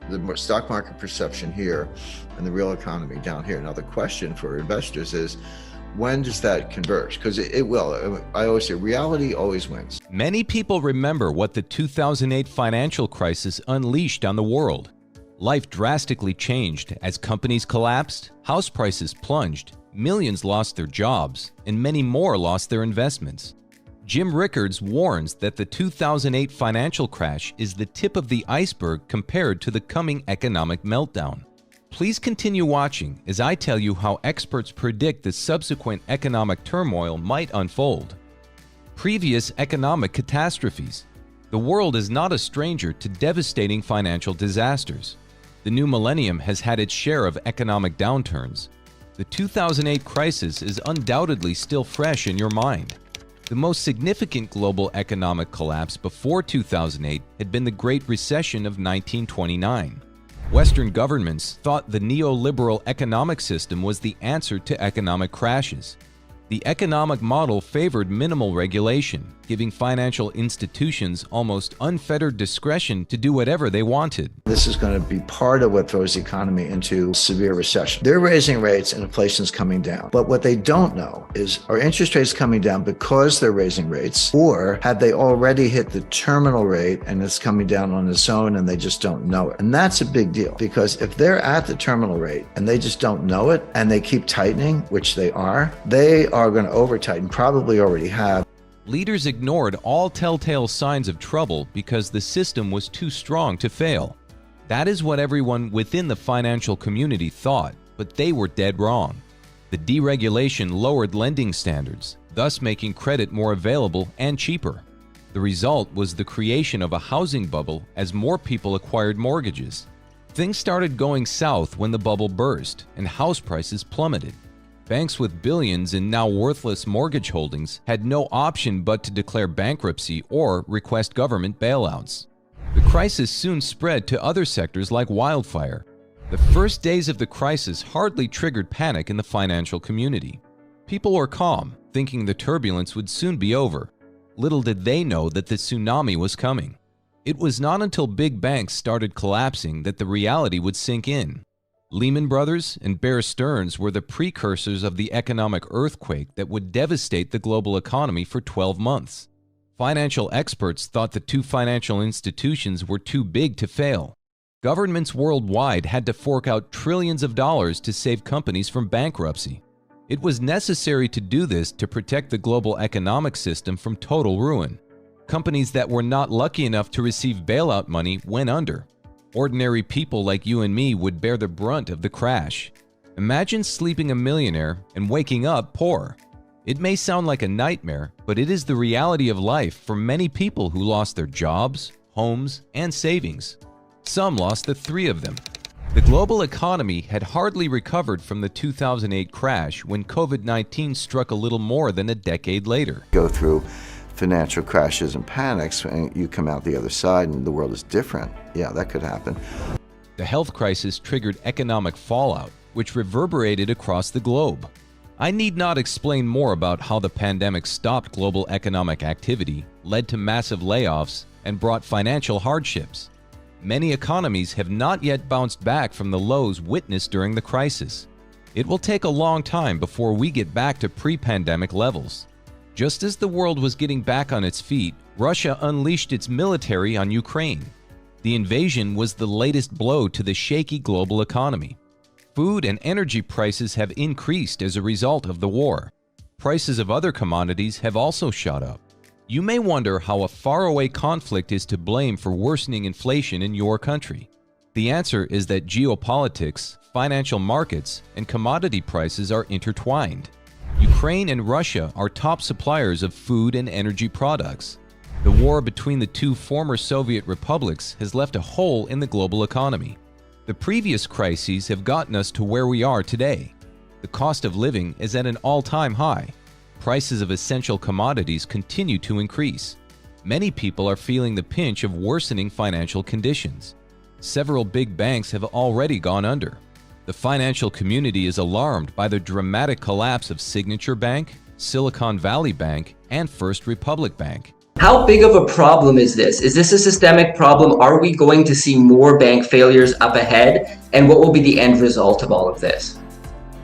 The stock market perception here and the real economy down here. Now, the question for investors is, when does that converge? Because it will. I always say reality always wins. Many people remember what the 2008 financial crisis unleashed on the world. Life drastically changed as companies collapsed, house prices plunged, millions lost their jobs, and many more lost their investments. Jim Rickards warns that the 2008 financial crash is the tip of the iceberg compared to the coming economic meltdown. Please continue watching as I tell you how experts predict the subsequent economic turmoil might unfold. Previous economic catastrophes. The world is not a stranger to devastating financial disasters. The new millennium has had its share of economic downturns. The 2008 crisis is undoubtedly still fresh in your mind. The most significant global economic collapse before 2008 had been the Great Recession of 1929. Western governments thought the neoliberal economic system was the answer to economic crashes. The economic model favored minimal regulation, giving financial institutions almost unfettered discretion to do whatever they wanted. This is going to be part of what throws the economy into severe recession. They're raising rates and inflation's coming down. But what they don't know is, are interest rates coming down because they're raising rates, or have they already hit the terminal rate and it's coming down on its own and they just don't know it? And that's a big deal, because if they're at the terminal rate and they just don't know it and they keep tightening, which they are going to over-tighten, probably already have. Leaders ignored all telltale signs of trouble because the system was too strong to fail. That is what everyone within the financial community thought, but they were dead wrong. The deregulation lowered lending standards, thus making credit more available and cheaper. The result was the creation of a housing bubble as more people acquired mortgages. Things started going south when the bubble burst and house prices plummeted. Banks with billions in now worthless mortgage holdings had no option but to declare bankruptcy or request government bailouts. The crisis soon spread to other sectors like wildfire. The first days of the crisis hardly triggered panic in the financial community. People were calm, thinking the turbulence would soon be over. Little did they know that the tsunami was coming. It was not until big banks started collapsing that the reality would sink in. Lehman Brothers and Bear Stearns were the precursors of the economic earthquake that would devastate the global economy for 12 months. Financial experts thought the two financial institutions were too big to fail. Governments worldwide had to fork out trillions of dollars to save companies from bankruptcy. It was necessary to do this to protect the global economic system from total ruin. Companies that were not lucky enough to receive bailout money went under. Ordinary people like you and me would bear the brunt of the crash. Imagine sleeping a millionaire and waking up poor. It may sound like a nightmare, but it is the reality of life for many people who lost their jobs, homes, and savings. Some lost the three of them. The global economy had hardly recovered from the 2008 crash when COVID-19 struck a little more than a decade later. Go through financial crashes and panics, and you come out the other side and the world is different. Yeah, that could happen. The health crisis triggered economic fallout, which reverberated across the globe. I need not explain more about how the pandemic stopped global economic activity, led to massive layoffs, and brought financial hardships. Many economies have not yet bounced back from the lows witnessed during the crisis. It will take a long time before we get back to pre-pandemic levels. Just as the world was getting back on its feet, Russia unleashed its military on Ukraine. The invasion was the latest blow to the shaky global economy. Food and energy prices have increased as a result of the war. Prices of other commodities have also shot up. You may wonder how a faraway conflict is to blame for worsening inflation in your country. The answer is that geopolitics, financial markets, and commodity prices are intertwined. Ukraine and Russia are top suppliers of food and energy products. The war between the two former Soviet republics has left a hole in the global economy. The previous crises have gotten us to where we are today. The cost of living is at an all-time high. Prices of essential commodities continue to increase. Many people are feeling the pinch of worsening financial conditions. Several big banks have already gone under. The financial community is alarmed by the dramatic collapse of Signature Bank, Silicon Valley Bank, and First Republic Bank. How big of a problem is this? Is this a systemic problem? Are we going to see more bank failures up ahead? And what will be the end result of all of this?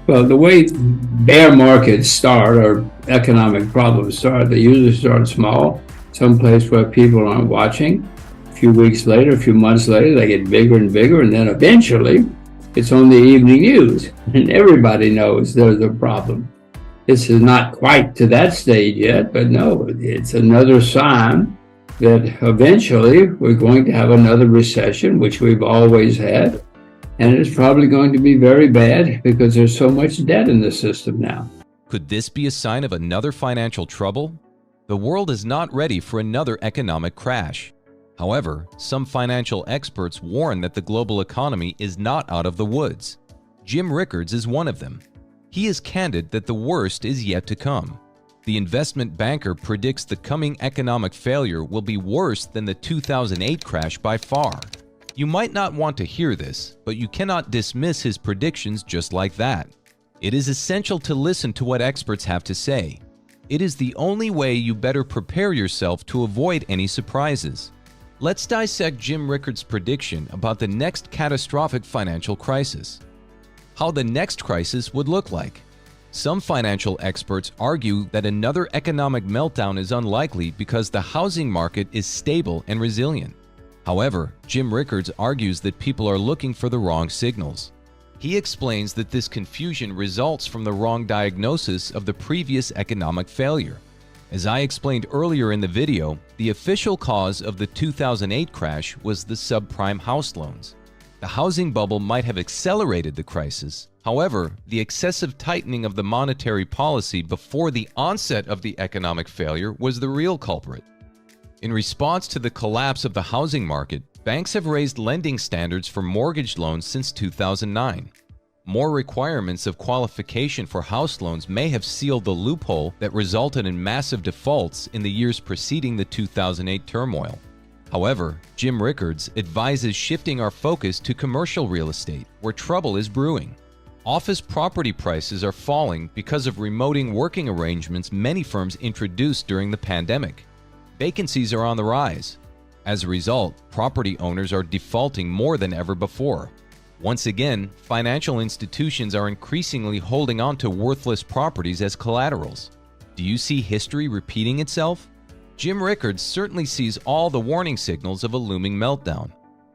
Well, the way bear markets start or economic problems start, they usually start small, someplace where people aren't watching. A few weeks later, a few months later, they get bigger and bigger, and then eventually it's on the evening news, and everybody knows there's a problem. This is not quite to that stage yet, but no, it's another sign that eventually we're going to have another recession, which we've always had. And it's probably going to be very bad because there's so much debt in the system now. Could this be a sign of another financial trouble? The world is not ready for another economic crash. However, some financial experts warn that the global economy is not out of the woods. Jim Rickards is one of them. He is candid that the worst is yet to come. The investment banker predicts the coming economic failure will be worse than the 2008 crash by far. You might not want to hear this, but you cannot dismiss his predictions just like that. It is essential to listen to what experts have to say. It is the only way you better prepare yourself to avoid any surprises. Let's dissect Jim Rickards' prediction about the next catastrophic financial crisis. How the next crisis would look like. Some financial experts argue that another economic meltdown is unlikely because the housing market is stable and resilient. However, Jim Rickards argues that people are looking for the wrong signals. He explains that this confusion results from the wrong diagnosis of the previous economic failure. As I explained earlier in the video, the official cause of the 2008 crash was the subprime house loans. The housing bubble might have accelerated the crisis. However, the excessive tightening of the monetary policy before the onset of the economic failure was the real culprit. In response to the collapse of the housing market, banks have raised lending standards for mortgage loans since 2009. More requirements of qualification for house loans may have sealed the loophole that resulted in massive defaults in the years preceding the 2008 turmoil. However, Jim Rickards advises shifting our focus to commercial real estate, where trouble is brewing. Office property prices are falling because of remoting working arrangements many firms introduced during the pandemic. Vacancies are on the rise. As a result, property owners are defaulting more than ever before. Once again, financial institutions are increasingly holding on to worthless properties as collaterals. Do you see history repeating itself? Jim Rickards certainly sees all the warning signals of a looming meltdown.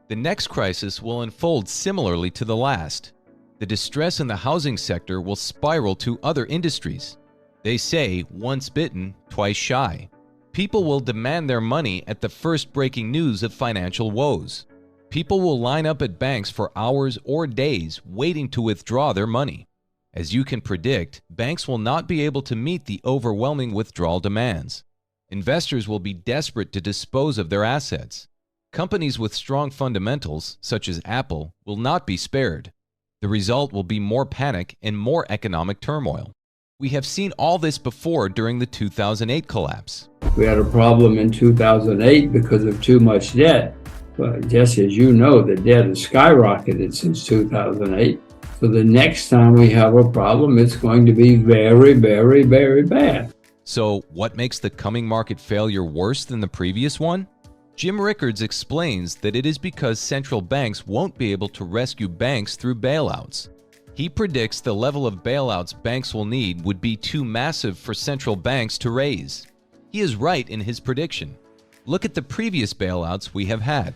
The next crisis will unfold similarly to the last. The distress in the housing sector will spiral to other industries. They say, once bitten, twice shy. People will demand their money at the first breaking news of financial woes. People will line up at banks for hours or days waiting to withdraw their money. As you can predict, banks will not be able to meet the overwhelming withdrawal demands. Investors will be desperate to dispose of their assets. Companies with strong fundamentals, such as Apple, will not be spared. The result will be more panic and more economic turmoil. We have seen all this before during the 2008 collapse. We had a problem in 2008 because of too much debt. But just as you know, the debt has skyrocketed since 2008. So the next time we have a problem, it's going to be very, very, very bad. So what makes the coming market failure worse than the previous one? Jim Rickards explains that it is because central banks won't be able to rescue banks through bailouts. He predicts the level of bailouts banks will need would be too massive for central banks to raise. He is right in his prediction. Look at the previous bailouts we have had.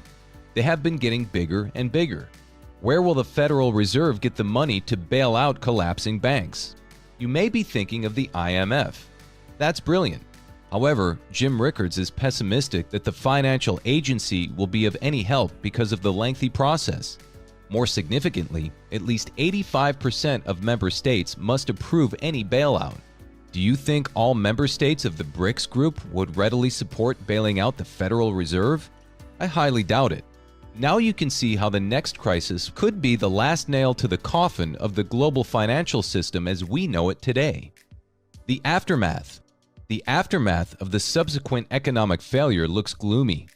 They have been getting bigger and bigger. Where will the Federal Reserve get the money to bail out collapsing banks? You may be thinking of the IMF. That's brilliant. However, Jim Rickards is pessimistic that the financial agency will be of any help because of the lengthy process. More significantly, at least 85% of member states must approve any bailout. Do you think all member states of the BRICS group would readily support bailing out the Federal Reserve? I highly doubt it. Now you can see how the next crisis could be the last nail to the coffin of the global financial system as we know it today. The aftermath. The aftermath of the subsequent economic failure looks gloomy.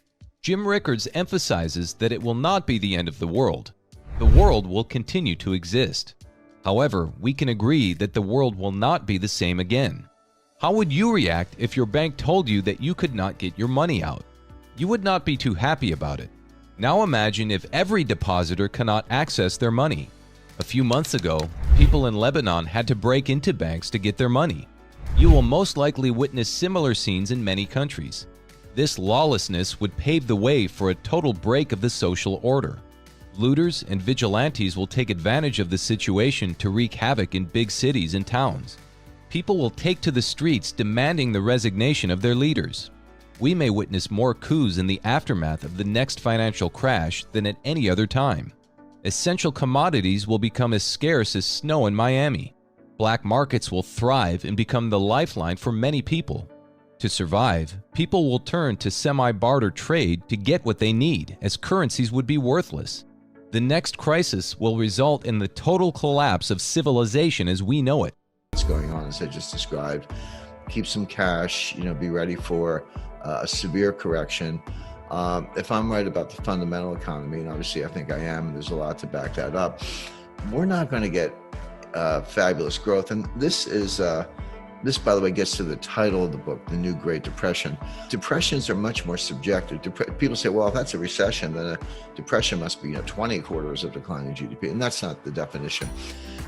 Jim Rickards emphasizes that it will not be the end of the world. The world will continue to exist. However, we can agree that the world will not be the same again. How would you react if your bank told you that you could not get your money out? You would not be too happy about it. Now imagine if every depositor cannot access their money. A few months ago, people in Lebanon had to break into banks to get their money. You will most likely witness similar scenes in many countries. This lawlessness would pave the way for a total break of the social order. Looters and vigilantes will take advantage of the situation to wreak havoc in big cities and towns. People will take to the streets demanding the resignation of their leaders. We may witness more coups in the aftermath of the next financial crash than at any other time. Essential commodities will become as scarce as snow in Miami. Black markets will thrive and become the lifeline for many people. To survive, people will turn to semi-barter trade to get what they need, as currencies would be worthless. The next crisis will result in the total collapse of civilization as we know it. What's going on, as I just described, keep some cash, be ready for a severe correction. If I'm right about the fundamental economy, and obviously I think I am, there's a lot to back that up, we're not going to get fabulous growth. And this, by the way, gets to the title of the book, The New Great Depression. Depressions are much more subjective. People say, well, if that's a recession, then a depression must be 20 quarters of declining GDP. And that's not the definition.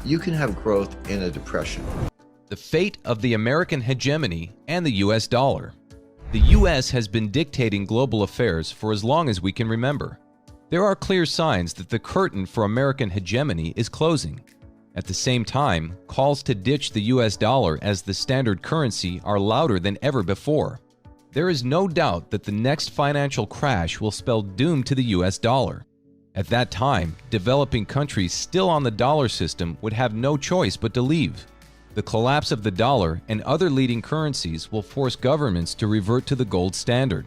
You can have growth in a depression. The fate of the American hegemony and the U.S. dollar. The U.S. has been dictating global affairs for as long as we can remember. There are clear signs that the curtain for American hegemony is closing. At the same time, calls to ditch the U.S. dollar as the standard currency are louder than ever before. There is no doubt that the next financial crash will spell doom to the U.S. dollar. At that time, developing countries still on the dollar system would have no choice but to leave. The collapse of the dollar and other leading currencies will force governments to revert to the gold standard.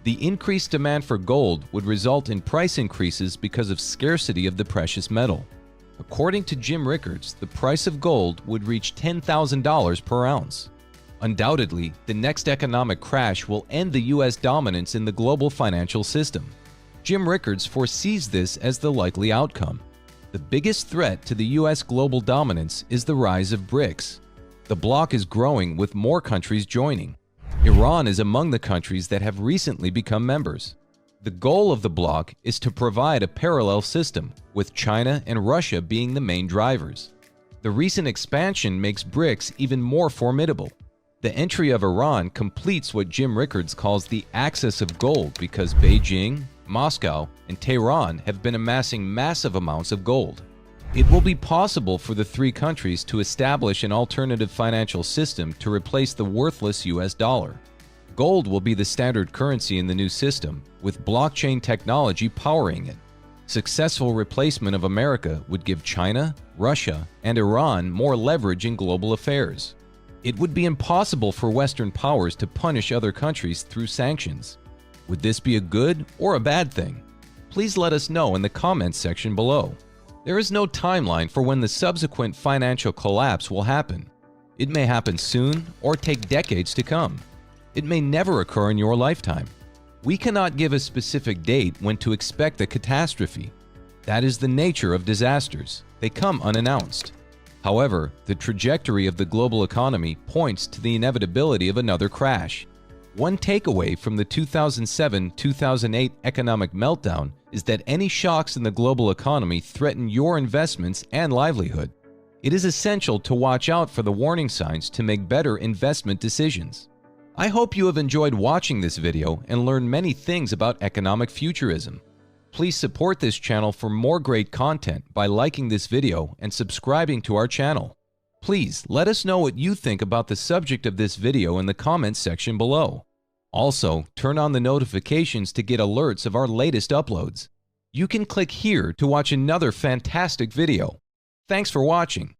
The increased demand for gold would result in price increases because of scarcity of the precious metal. According to Jim Rickards, the price of gold would reach $10,000 per ounce. Undoubtedly, the next economic crash will end the U.S. dominance in the global financial system. Jim Rickards foresees this as the likely outcome. The biggest threat to the U.S. global dominance is the rise of BRICS. The bloc is growing with more countries joining. Iran is among the countries that have recently become members. The goal of the bloc is to provide a parallel system, with China and Russia being the main drivers. The recent expansion makes BRICS even more formidable. The entry of Iran completes what Jim Rickards calls the axis of gold because Beijing, Moscow, and Tehran have been amassing massive amounts of gold. It will be possible for the three countries to establish an alternative financial system to replace the worthless US dollar. Gold will be the standard currency in the new system, with blockchain technology powering it. Successful replacement of America would give China, Russia, and Iran more leverage in global affairs. It would be impossible for Western powers to punish other countries through sanctions. Would this be a good or a bad thing? Please let us know in the comments section below. There is no timeline for when the subsequent financial collapse will happen. It may happen soon or take decades to come. It may never occur in your lifetime. We cannot give a specific date when to expect a catastrophe. That is the nature of disasters. They come unannounced. However, the trajectory of the global economy points to the inevitability of another crash. One takeaway from the 2007-2008 economic meltdown is that any shocks in the global economy threaten your investments and livelihood. It is essential to watch out for the warning signs to make better investment decisions. I hope you have enjoyed watching this video and learned many things about economic futurism. Please support this channel for more great content by liking this video and subscribing to our channel. Please let us know what you think about the subject of this video in the comments section below. Also, turn on the notifications to get alerts of our latest uploads. You can click here to watch another fantastic video. Thanks for watching.